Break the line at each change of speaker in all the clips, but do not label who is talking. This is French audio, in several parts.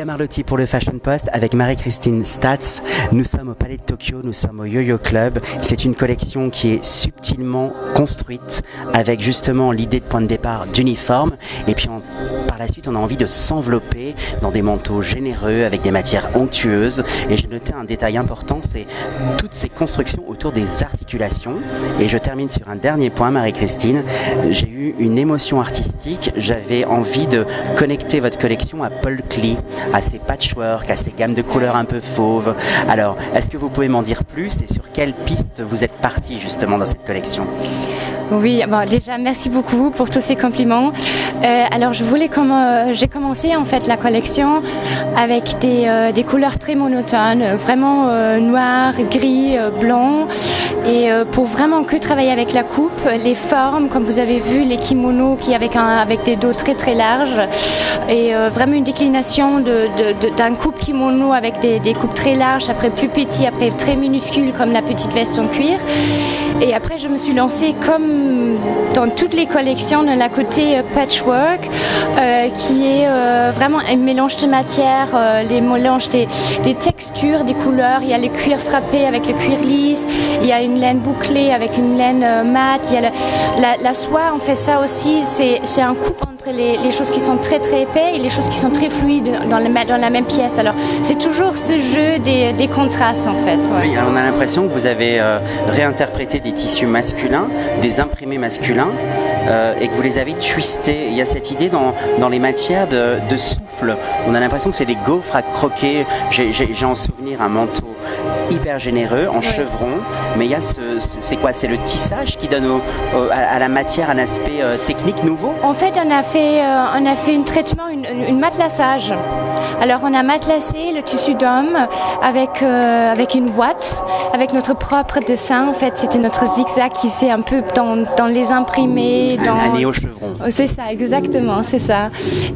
William Arlotti pour le Fashion Post avec Marie-Christine Statz. Nous sommes au Palais de Tokyo, nous sommes au Yo-Yo Club. C'est une collection qui est subtilement construite avec justement l'idée de point de départ d'uniforme. Et puis par la suite, on a envie de s'envelopper dans des manteaux généreux avec des matières onctueuses. Et j'ai noté un détail important, c'est toutes ces constructions autour des articulations. Et je termine sur un dernier point, Marie-Christine. J'ai eu une émotion artistique. J'avais envie de connecter votre collection à Paul Klee, à ses patchwork, à ses gammes de couleurs un peu fauves. Alors, est-ce que vous pouvez m'en dire plus et sur quelle piste vous êtes parti justement dans cette collection ?
Oui, bon, déjà merci beaucoup pour tous ces compliments. Alors j'ai commencé en fait la collection avec des couleurs très monotones, vraiment noir, gris, blanc, et pour vraiment que travailler avec la coupe, les formes, comme vous avez vu, les kimonos qui avec des dos très très larges, et vraiment une déclination d'un coupe kimono avec des coupes très larges, après plus petits, après très minuscules comme la petite veste en cuir. Et après je me suis lancée comme dans toutes les collections de la côté patchwork, qui est vraiment un mélange de matières, les mélanges des textures, des couleurs. Il y a le cuir frappé avec le cuir lisse, il y a une laine bouclée avec une laine mate, il y a la soie, on fait ça aussi, c'est un couple entre les choses qui sont très très épais et les choses qui sont très fluides dans la même pièce. Alors c'est toujours ce jeu des contrastes en fait. Ouais.
Oui, on a l'impression que vous avez réinterprété des tissus masculins, des imprimés masculins, et que vous les avez twistés. Il y a cette idée dans les matières de souffle. On a l'impression que c'est des gaufres à croquer. J'ai en souvenir un manteau hyper généreux, en chevron, mais il y a c'est quoi? C'est le tissage qui donne à la matière un aspect technique nouveau?
En fait, on a fait un traitement, une matelassage. Alors, on a matelassé le tissu d'homme avec une ouate, avec notre propre dessin. En fait, c'était notre zigzag qui s'est un peu dans les imprimés.
Un néo-chevron.
C'est ça, exactement, c'est ça.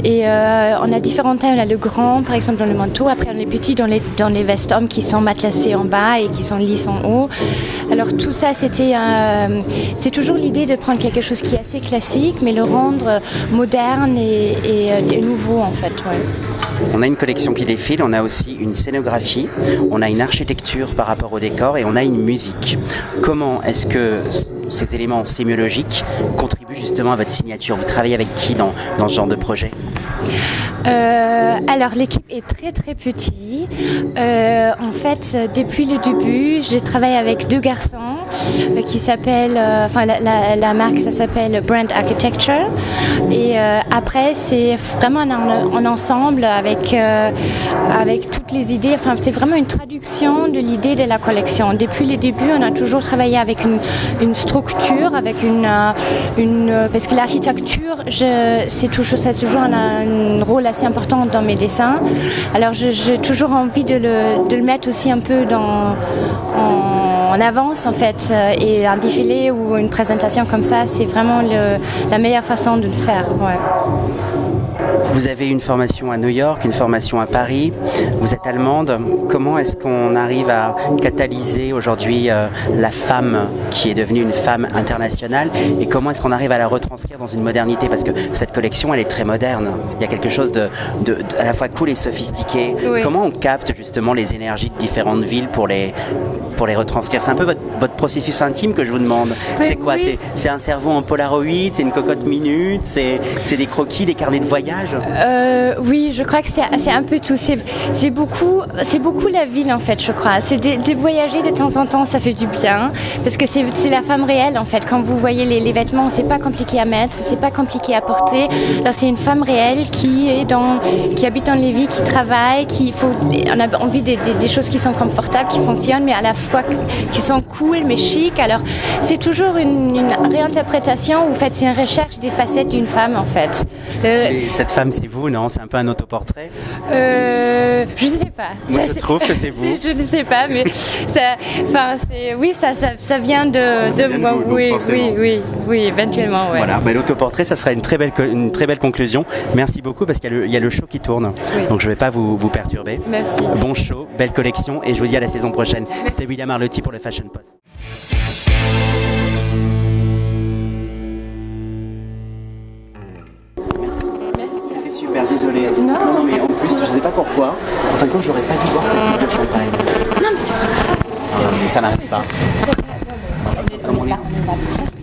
Et on a différents tailles. On a le grand, par exemple, dans le manteau. Après, on a les petits dans les vestes hommes qui sont matelassés en bas et qui sont lisses en haut. Alors tout ça, c'est toujours l'idée de prendre quelque chose qui est assez classique, mais le rendre moderne et nouveau en fait. Ouais.
On a une collection qui défile, on a aussi une scénographie, on a une architecture par rapport au décor et on a une musique. Comment est-ce que ces éléments sémiologiques contribuent justement à votre signature? Vous travaillez avec qui dans ce genre de projet?
Alors l'équipe est très très petite. En fait, depuis le début, j'ai travaillé avec deux garçons qui s'appellent, la marque ça s'appelle Brand Architecture. Et après, c'est vraiment un ensemble avec toutes les idées. Enfin, c'est vraiment une traduction de l'idée de la collection. Depuis le début, on a toujours travaillé avec une structure, avec parce que l'architecture, ça a toujours un rôle assez important dans mes dessins. Alors j'ai toujours envie de le mettre aussi un peu en avance en fait, et un défilé ou une présentation comme ça, c'est vraiment la meilleure façon de le faire. Ouais.
Vous avez une formation à New York, une formation à Paris, vous êtes allemande. Comment est-ce qu'on arrive à catalyser aujourd'hui la femme qui est devenue une femme internationale, et comment est-ce qu'on arrive à la retranscrire dans une modernité? Parce que cette collection, elle est très moderne. Il y a quelque chose de à la fois cool et sophistiqué. Oui. Comment on capte justement les énergies de différentes villes pour les retranscrire? C'est un peu votre processus intime que je vous demande. Oui, c'est quoi? Oui. C'est un cerveau en Polaroid, c'est une cocotte minute, c'est des croquis, des carnets de voyage?
Oui, je crois que c'est un peu tout. C'est beaucoup la ville en fait, je crois. C'est de voyager de temps en temps, ça fait du bien, parce que c'est la femme réelle en fait. Quand vous voyez les vêtements, c'est pas compliqué à mettre, c'est pas compliqué à porter. Alors c'est une femme réelle qui habite dans les villes, qui travaille, on a envie des choses qui sont confortables, qui fonctionnent, mais à la fois qui sont cool mais chic. Alors c'est toujours une réinterprétation, ou en fait c'est une recherche des facettes d'une femme en fait.
Et cette femme, c'est vous, non? C'est un peu un autoportrait?
Je ne sais pas.
Moi, je trouve que c'est vous.
Je ne sais pas, mais ça vient de moi. Oui, éventuellement. Ouais.
Voilà, mais l'autoportrait, ça sera une très belle conclusion. Merci beaucoup, parce qu'il y a le show qui tourne. Oui. Donc je ne vais pas vous perturber.
Merci.
Bon show, belle collection, et je vous dis à la saison prochaine. C'était William Arlotti pour le Fashion Post. Merci. C'était super, désolé. Non, mais en plus, je sais pas pourquoi. En fin de compte, j'aurais pas dû boire cette coupe de champagne.
Non, mais c'est pas grave.
Ça n'arrive pas.
On est là pour ça.